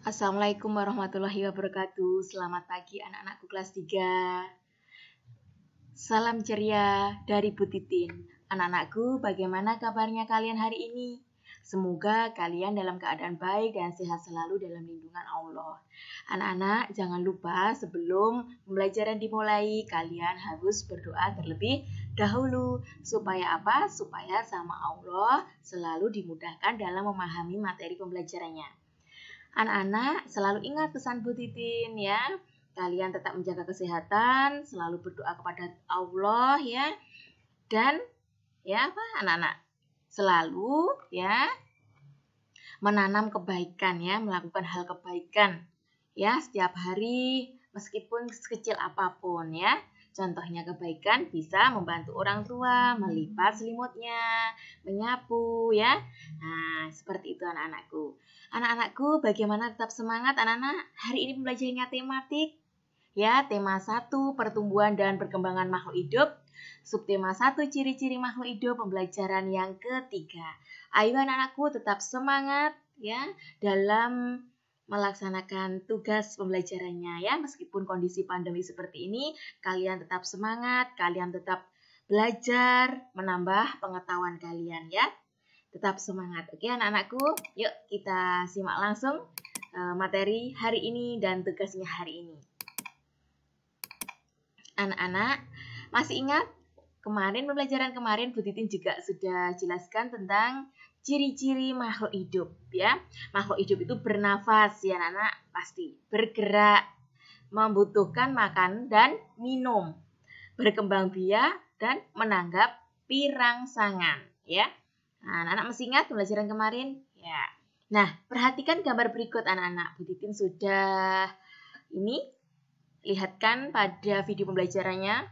Assalamualaikum warahmatullahi wabarakatuh. Selamat pagi anak-anakku kelas 3. Salam ceria dari Bu Titin. Anak-anakku, bagaimana kabarnya kalian hari ini? Semoga kalian dalam keadaan baik dan sehat selalu dalam lindungan Allah. Anak-anak, jangan lupa sebelum pembelajaran dimulai, kalian harus berdoa terlebih dahulu. Supaya apa? Supaya sama Allah selalu dimudahkan dalam memahami materi pembelajarannya. Anak-anak, selalu ingat pesan Bu Titin ya. Kalian tetap menjaga kesehatan, selalu berdoa kepada Allah ya. Dan ya apa anak-anak? Selalu ya menanam kebaikan ya, melakukan hal kebaikan ya setiap hari meskipun sekecil apapun ya. Contohnya kebaikan bisa membantu orang tua, melipat selimutnya, menyapu ya. Nah, seperti itu anak-anakku. Anak-anakku, bagaimana tetap semangat anak-anak? Hari ini pembelajarannya tematik. Ya, tema 1 pertumbuhan dan perkembangan makhluk hidup. Subtema 1 ciri-ciri makhluk hidup, pembelajaran yang ketiga. Ayo anak-anakku tetap semangat ya dalam melaksanakan tugas pembelajarannya ya. Meskipun kondisi pandemi seperti ini, kalian tetap semangat, kalian tetap belajar, menambah pengetahuan kalian ya. Tetap semangat. Oke anak-anakku, yuk kita simak langsung materi hari ini dan tugasnya hari ini. Anak-anak, masih ingat kemarin pembelajaran kemarin Bu Titin juga sudah jelaskan tentang ciri-ciri makhluk hidup ya. Makhluk hidup itu bernafas ya anak-anak, pasti bergerak, membutuhkan makan dan minum, berkembang biak dan menanggapi rangsangan ya. Nah, anak-anak masih ingat pembelajaran kemarin? Ya. Nah, perhatikan gambar berikut anak-anak. Bu Titin sudah lihatkan pada video pembelajarannya.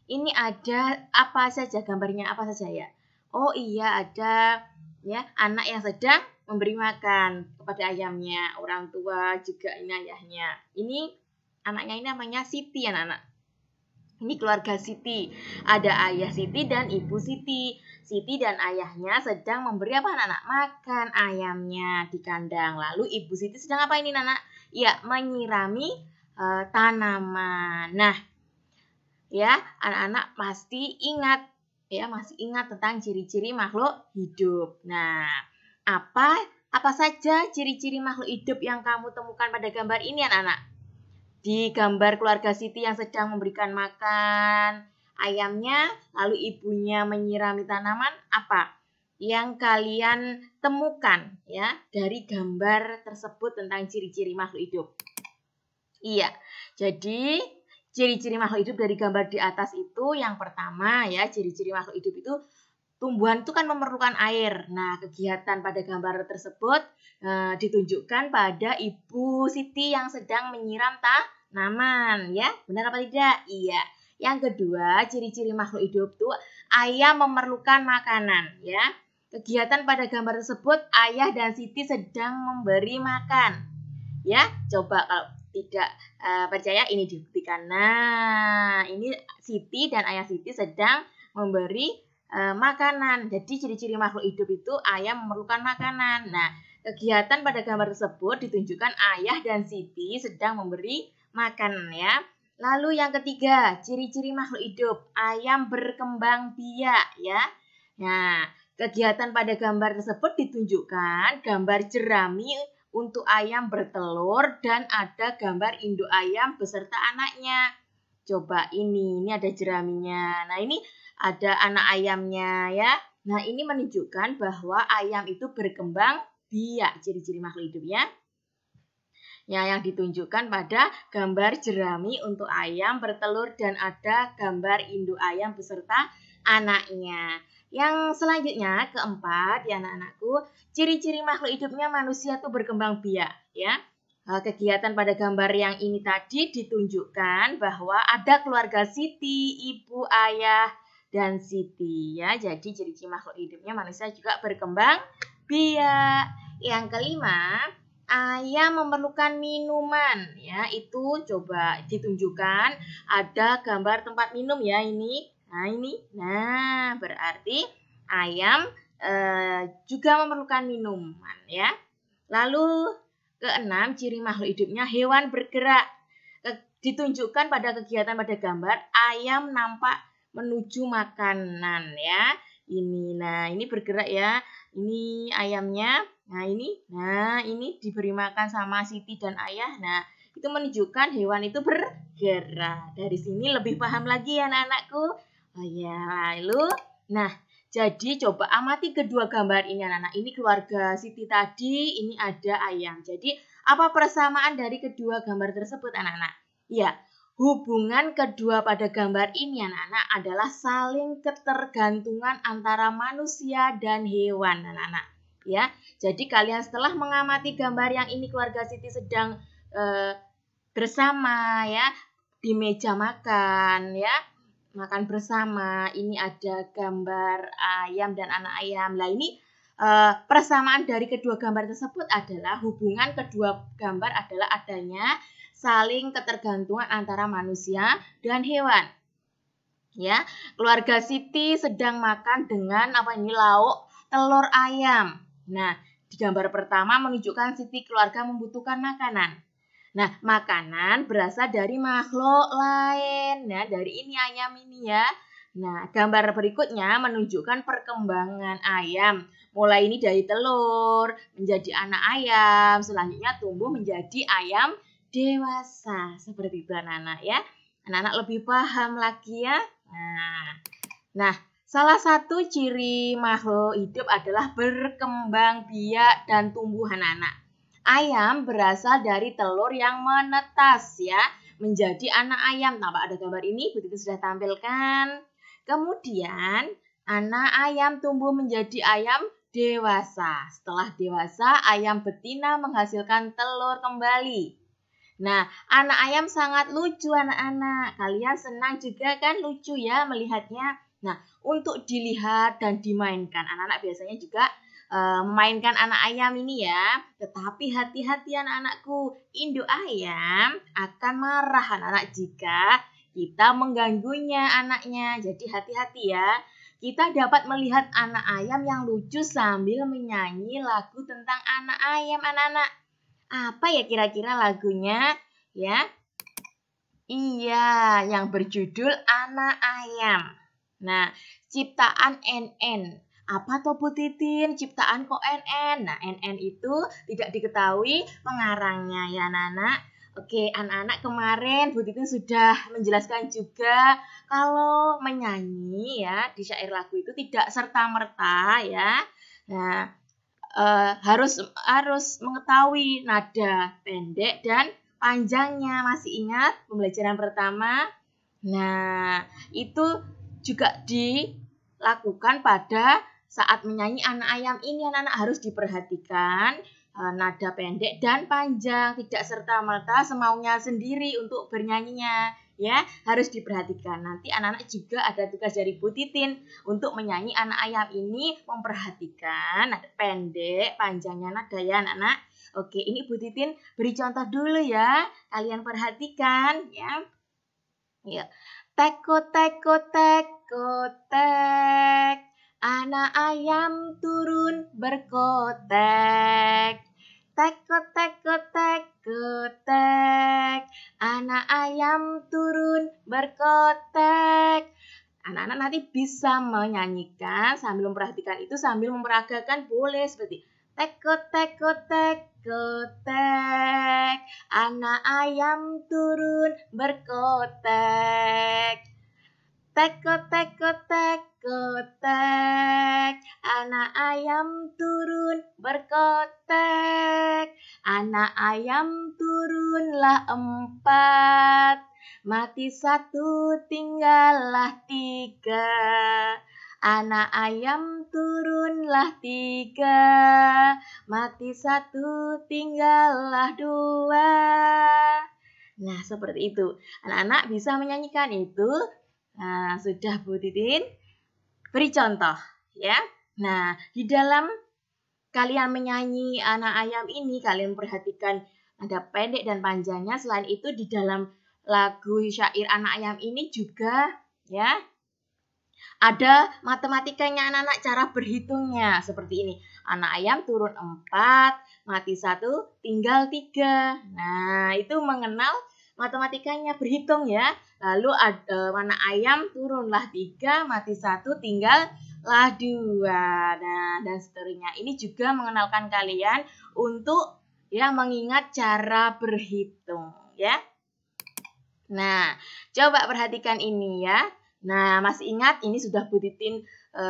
Ini ada apa saja, gambarnya apa saja ya? Oh iya, ada ya anak yang sedang memberi makan kepada ayamnya, orang tua juga ini ayahnya. Ini anaknya ini namanya Siti anak-anak. Ini keluarga Siti. Ada ayah Siti dan ibu Siti. Siti dan ayahnya sedang memberi apa anak-anak? Makan ayamnya di kandang. Lalu ibu Siti sedang apa ini anak-anak? Ya, menyirami tanaman. Nah, ya, anak-anak pasti ingat ya, masih ingat tentang ciri-ciri makhluk hidup. Nah, apa saja ciri-ciri makhluk hidup yang kamu temukan pada gambar ini anak-anak? Di gambar keluarga Siti yang sedang memberikan makan ayamnya, lalu ibunya menyirami tanaman, apa yang kalian temukan ya dari gambar tersebut tentang ciri-ciri makhluk hidup? Iya, jadi ciri-ciri makhluk hidup dari gambar di atas itu yang pertama ya, ciri-ciri makhluk hidup itu tumbuhan itu kan memerlukan air. Nah, kegiatan pada gambar tersebut ditunjukkan pada Ibu Siti yang sedang menyiram tanaman ya. Benar apa tidak? Iya. Yang kedua, ciri-ciri makhluk hidup itu ayam memerlukan makanan ya. Kegiatan pada gambar tersebut ayah dan Siti sedang memberi makan. Ya, coba kalau tidak percaya ini dibuktikan. Nah, ini Siti dan ayah Siti sedang memberi makanan. Jadi ciri-ciri makhluk hidup itu ayam memerlukan makanan. Nah, kegiatan pada gambar tersebut ditunjukkan ayah dan Siti sedang memberi makan ya. Lalu yang ketiga, ciri-ciri makhluk hidup ayam berkembang biak ya. Nah, kegiatan pada gambar tersebut ditunjukkan gambar jerami untuk ayam bertelur dan ada gambar induk ayam beserta anaknya. Coba ini ada jeraminya. Nah, ini ada anak ayamnya ya. Nah, ini menunjukkan bahwa ayam itu berkembang biak, ciri-ciri makhluk hidupnya. Ya, yang ditunjukkan pada gambar jerami untuk ayam bertelur dan ada gambar induk ayam beserta anaknya. Yang selanjutnya, keempat ya anak-anakku, ciri-ciri makhluk hidupnya manusia itu berkembang biak ya. Kegiatan pada gambar yang ini tadi ditunjukkan bahwa ada keluarga Siti, ibu, ayah, dan Siti ya. Jadi ciri-ciri makhluk hidupnya manusia juga berkembang biak. Yang kelima, ayam memerlukan minuman ya. Itu coba ditunjukkan ada gambar tempat minum ya ini. Nah, ini. Nah, berarti ayam juga memerlukan minuman ya. Lalu Keenam, ciri makhluk hidupnya hewan bergerak. Ditunjukkan pada kegiatan pada gambar, ayam nampak menuju makanan ya. Ini bergerak ya. Ini ayamnya. Nah, ini diberi makan sama Siti dan ayah. Nah, itu menunjukkan hewan itu bergerak. Dari sini lebih paham lagi ya anak-anakku. Oh ya, lalu nah, jadi coba amati kedua gambar ini anak-anak. Ini keluarga Siti tadi, ini ada ayam. Jadi apa persamaan dari kedua gambar tersebut anak-anak? Ya, hubungan kedua pada gambar ini anak-anak adalah saling ketergantungan antara manusia dan hewan anak-anak. Ya, jadi kalian setelah mengamati gambar yang ini keluarga Siti sedang bersama ya di meja makan ya, makan bersama. Ini ada gambar ayam dan anak ayam. Nah ini persamaan dari kedua gambar tersebut adalah hubungan kedua gambar adalah adanya saling ketergantungan antara manusia dan hewan. Ya, keluarga Siti sedang makan dengan lauk telur ayam. Nah, di gambar pertama menunjukkan Siti keluarga membutuhkan makanan. Nah, makanan berasal dari makhluk lain, ya, dari ini ayam ini ya. Nah, gambar berikutnya menunjukkan perkembangan ayam. Mulai ini dari telur, menjadi anak ayam, selanjutnya tumbuh menjadi ayam dewasa. Seperti itu anak-anak ya. Anak-anak lebih paham lagi ya. Nah, salah satu ciri makhluk hidup adalah berkembang biak dan tumbuh anak-anak. Ayam berasal dari telur yang menetas ya, menjadi anak ayam. Tampak ada gambar ini, Bu Titi sudah tampilkan. Kemudian, anak ayam tumbuh menjadi ayam dewasa. Setelah dewasa, ayam betina menghasilkan telur kembali. Nah, anak ayam sangat lucu anak-anak. Kalian senang juga kan lucu ya melihatnya. Nah, untuk dilihat dan dimainkan, anak-anak biasanya juga memainkan anak ayam ini ya. Tetapi hati-hati anak-anakku, induk ayam akan marah anak-anak jika kita mengganggunya anaknya. Jadi hati-hati ya. Kita dapat melihat anak ayam yang lucu sambil menyanyi lagu tentang anak ayam anak-anak. Apa ya kira-kira lagunya? Ya. Iya, yang berjudul Anak Ayam. Nah, ciptaan NN. Apa tuh Bu Titin? Ciptaan kok NN? Nah, NN itu tidak diketahui pengarangnya ya anak-anak. Oke, anak-anak kemarin Bu Titin sudah menjelaskan juga kalau menyanyi ya di syair lagu itu tidak serta-merta ya. Nah, harus mengetahui nada pendek dan panjangnya. Masih ingat pembelajaran pertama? Nah, itu juga dilakukan pada saat menyanyi anak ayam ini. Anak-anak harus diperhatikan nada pendek dan panjang, tidak serta-merta semaunya sendiri untuk bernyanyinya. Ya, harus diperhatikan. Nanti anak-anak juga ada tugas dari Bu Titin untuk menyanyi anak ayam ini, memperhatikan nada pendek, panjangnya nada ya anak-anak. Oke, ini Bu Titin beri contoh dulu ya. Kalian perhatikan ya. Ya. Teko teko teko tek. Anak ayam turun berkotek. Teko teko teko tek. Anak ayam turun berkotek. Anak-anak nanti bisa menyanyikan sambil memperhatikan itu, sambil memperagakan boleh seperti teko teko teko tek. Anak ayam turun berkotek. Teko teko teko tek. Anak ayam turun berkotek. Anak ayam turunlah 4. Mati 1 tinggallah 3. Anak ayam turunlah 3. Mati 1 tinggallah 2. Nah, seperti itu. Anak-anak bisa menyanyikan itu. Nah, sudah Bu Titin beri contoh ya. Nah, di dalam kalian menyanyi anak ayam ini, kalian perhatikan nada pendek dan panjangnya. Selain itu di dalam lagu syair anak ayam ini juga ya ada matematikanya anak-anak, cara berhitungnya seperti ini. Anak ayam turun 4, mati 1, tinggal 3. Nah, itu mengenal matematikanya, berhitung ya. Lalu anak ayam turunlah 3, mati 1, tinggallah 2. Nah, dan seterusnya. Ini juga mengenalkan kalian untuk ya mengingat cara berhitung ya. Nah, coba perhatikan ini ya. Nah, masih ingat ini sudah Bu Titin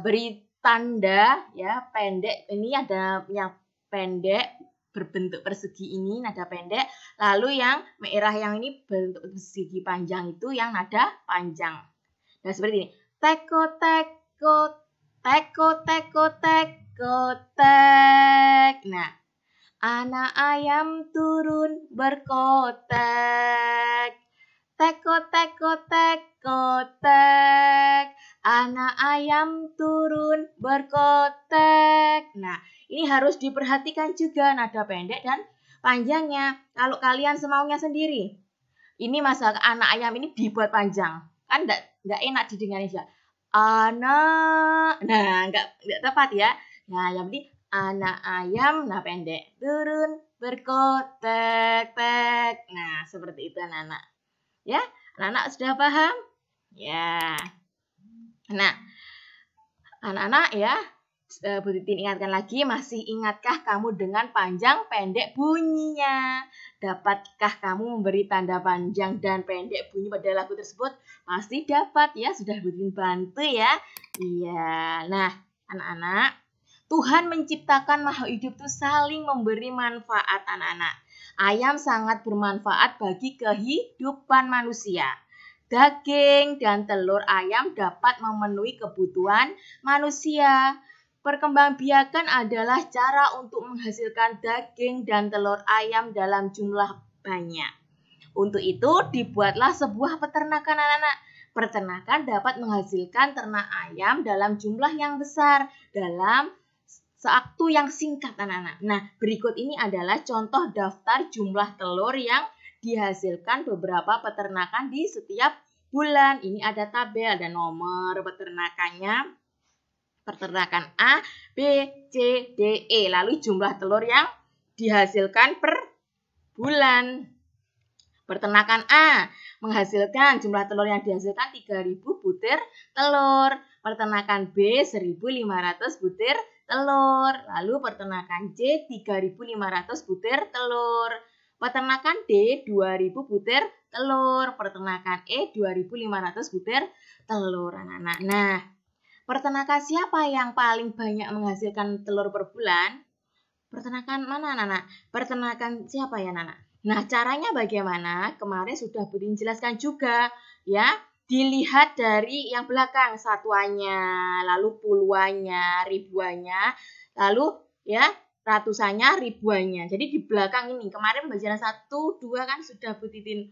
beri tanda ya pendek. Ini ada yang pendek berbentuk persegi ini nada pendek. Lalu yang merah yang ini bentuk persegi panjang itu yang nada panjang. Nah, seperti ini. Teko teko teko teko teko tek. Nah, anak ayam turun berkotek. Teko teko teko tek. Anak ayam turun berkotek. Nah, ini harus diperhatikan juga nada pendek dan panjangnya. Kalau kalian semaunya sendiri. Ini masalah anak ayam ini dibuat panjang. Kan enggak enak didengarnya juga. Anak. Nah, enggak tepat ya. Nah, yang penting anak ayam nah pendek. Turun berkotek tek. Nah, seperti itu anak-anak. Ya, anak-anak sudah paham? Ya. Nah, anak-anak ya, Bu Titin ingatkan lagi, masih ingatkah kamu dengan panjang pendek bunyinya? Dapatkah kamu memberi tanda panjang dan pendek bunyi pada lagu tersebut? Pasti dapat ya, sudah Bu Titin bantu ya. Iya. Nah, anak-anak, Tuhan menciptakan makhluk hidup itu saling memberi manfaat anak-anak. Ayam sangat bermanfaat bagi kehidupan manusia. Daging dan telur ayam dapat memenuhi kebutuhan manusia. Perkembangbiakan adalah cara untuk menghasilkan daging dan telur ayam dalam jumlah banyak. Untuk itu dibuatlah sebuah peternakan anak-anak. Peternakan dapat menghasilkan ternak ayam dalam jumlah yang besar dalam waktu yang singkat anak-anak. Nah, berikut ini adalah contoh daftar jumlah telur yang dihasilkan beberapa peternakan di setiap bulan. Ini ada tabel, ada nomor peternakannya. Peternakan A, B, C, D, E. Lalu jumlah telur yang dihasilkan per bulan. Peternakan A menghasilkan jumlah telur yang dihasilkan 3.000 butir telur. Peternakan B 1.500 butir telur. Lalu peternakan C 3.500 butir telur. Peternakan D 2.000 butir telur. Peternakan E 2.500 butir telur anak-anak. Nah, peternakan siapa yang paling banyak menghasilkan telur per bulan? Peternakan mana anak-anak? Peternakan siapa ya anak-anak? Nah, caranya bagaimana? Kemarin sudah Bu Titin jelaskan juga ya. Dilihat dari yang belakang satuannya, lalu puluhannya, ribuannya, lalu ya ratusannya, ribuannya. Jadi di belakang ini kemarin pembelajaran 1, 2 kan sudah Bu Titin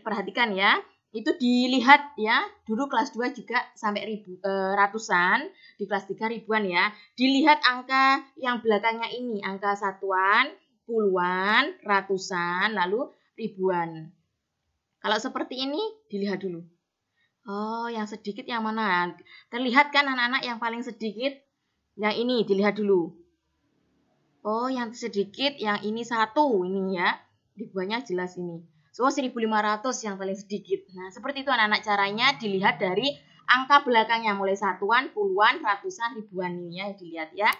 perhatikan ya. Itu dilihat ya. Dulu kelas 2 juga sampai ratusan, di kelas 3 ribuan ya. Dilihat angka yang belakangnya ini, angka satuan, puluhan, ratusan, lalu ribuan. Kalau seperti ini, dilihat dulu. Oh, yang sedikit yang mana? Terlihat kan anak-anak yang paling sedikit? Yang ini, dilihat dulu. Oh, yang sedikit, yang ini 1, ini ya. Ribuannya jelas ini. So, 1.500 yang paling sedikit. Nah, seperti itu anak-anak caranya dilihat dari angka belakangnya. Mulai satuan, puluhan, ratusan, ribuan ini ya, dilihat ya.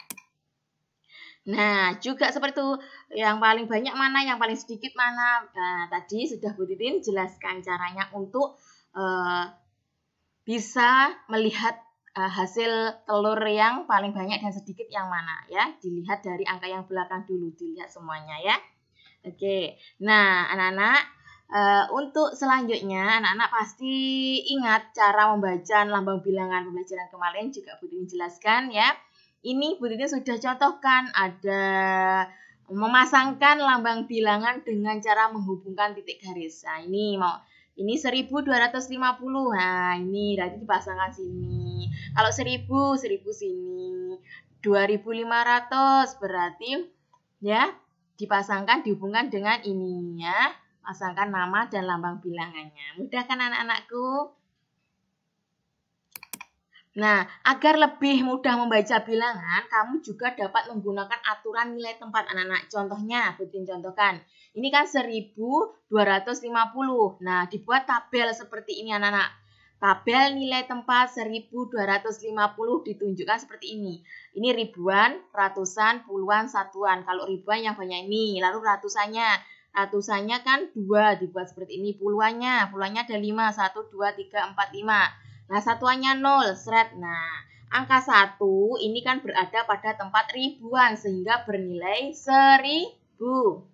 Nah, juga seperti itu, yang paling banyak mana, yang paling sedikit mana. Nah, tadi sudah Bu Titin jelaskan caranya untuk bisa melihat hasil telur yang paling banyak dan sedikit yang mana ya. Dilihat dari angka yang belakang dulu, dilihat semuanya ya. Oke, nah anak-anak, untuk selanjutnya anak-anak pasti ingat cara membaca lambang bilangan. Pembelajaran kemarin juga Bu Titin jelaskan ya. Ini Bu Titin sudah contohkan, ada memasangkan lambang bilangan dengan cara menghubungkan titik garis. Nah, ini 1.250. Nah, ini berarti dipasangkan sini. Kalau 1.000 sini. 2.500 berarti ya dipasangkan, dihubungkan dengan ini ya. Pasangkan nama dan lambang bilangannya. Mudah kan anak-anakku? Nah, agar lebih mudah membaca bilangan, kamu juga dapat menggunakan aturan nilai tempat anak-anak. Contohnya, Butin contohkan. Ini kan 1250. Nah, dibuat tabel seperti ini anak-anak. Tabel nilai tempat 1250 ditunjukkan seperti ini. Ini ribuan, ratusan, puluhan, satuan. Kalau ribuan yang banyak ini, lalu ratusannya. Ratusannya kan 2 dibuat seperti ini. Puluhannya ada 5, 1, 2, 3, 4, 5. Nah, satuannya 0, seret. Nah, angka 1 ini kan berada pada tempat ribuan sehingga bernilai 1000.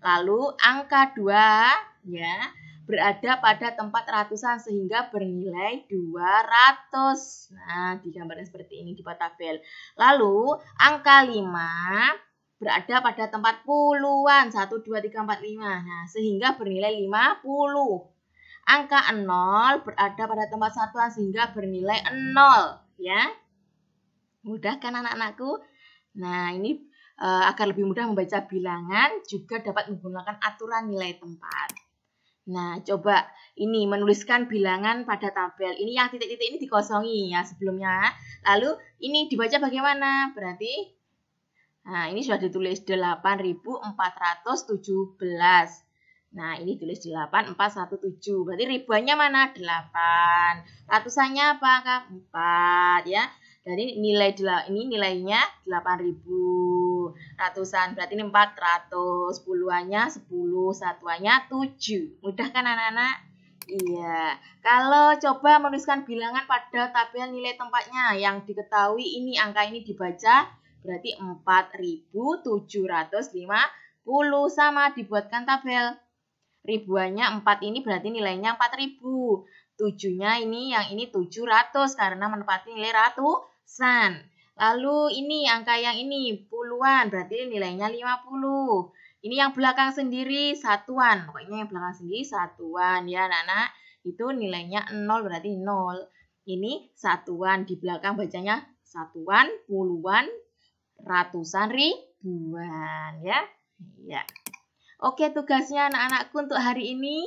Lalu angka 2 ya berada pada tempat ratusan sehingga bernilai 200. Nah, digambarkan seperti ini di tabel. Lalu angka 5 berada pada tempat puluhan, 1, 2, 3, 4, 5. Nah, sehingga bernilai 50. Angka 0 berada pada tempat satuan sehingga bernilai 0. Ya, mudah kan anak-anakku? Nah, ini agar lebih mudah membaca bilangan juga dapat menggunakan aturan nilai tempat. Nah, coba ini menuliskan bilangan pada tabel. Ini yang titik-titik ini dikosongi ya sebelumnya. Lalu ini dibaca bagaimana? Berarti nah, ini sudah ditulis 8.417. Nah, ini tulis 8417. Berarti ribuannya mana? 8. Ratusannya apa, Kak? 4 ya. Jadi ini nilainya 8000. Ratusan berarti ini 400. Puluhannya 10, satuannya 7. Mudah kan anak-anak? Iya. Kalau coba menuliskan bilangan pada tabel nilai tempatnya yang diketahui ini angka ini dibaca berarti 4750 sama dibuatkan tabel. Ribuannya 4 ini berarti nilainya 4000. 7-nya ini yang ini 700 karena menempati nilai ratusan. Lalu ini angka yang ini puluhan berarti nilainya 50. Ini yang belakang sendiri satuan. Pokoknya yang belakang sendiri satuan ya anak-anak. Itu nilainya 0 berarti 0. Ini satuan di belakang bacanya satuan, puluhan, ratusan, ribuan ya. Ya. Oke, tugasnya anak-anakku untuk hari ini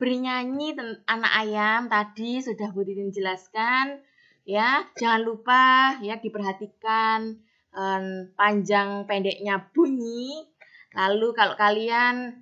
bernyanyi anak ayam tadi sudah Bu Titin jelaskan ya. Jangan lupa ya diperhatikan panjang pendeknya bunyi. Lalu kalau kalian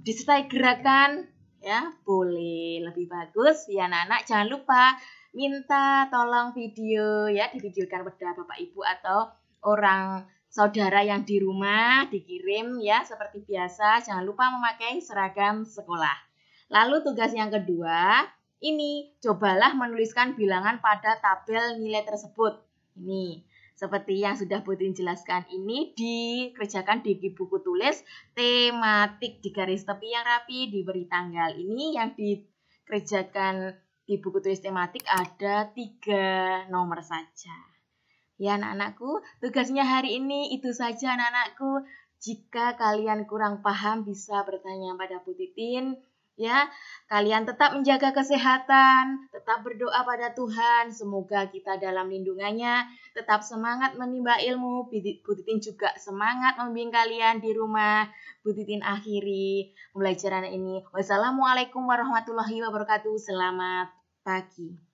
disertai gerakan ya boleh lebih bagus ya anak-anak. Jangan lupa minta tolong video ya divideokan pada Bapak Ibu atau orang saudara yang di rumah dikirim ya seperti biasa. Jangan lupa memakai seragam sekolah. Lalu tugas yang kedua, ini cobalah menuliskan bilangan pada tabel nilai tersebut. Ini seperti yang sudah Bu Titin jelaskan ini dikerjakan di buku tulis tematik di garis tepi yang rapi diberi tanggal. Ini yang dikerjakan di buku tulis tematik ada 3 nomor saja. Ya anak-anakku, tugasnya hari ini itu saja anak-anakku. Jika kalian kurang paham bisa bertanya pada Bu Titin. Ya, kalian tetap menjaga kesehatan, tetap berdoa pada Tuhan. Semoga kita dalam lindungannya, tetap semangat menimba ilmu. Bu Titin juga semangat membimbing kalian di rumah. Bu Titin akhiri pembelajaran ini. Wassalamualaikum warahmatullahi wabarakatuh. Selamat pagi.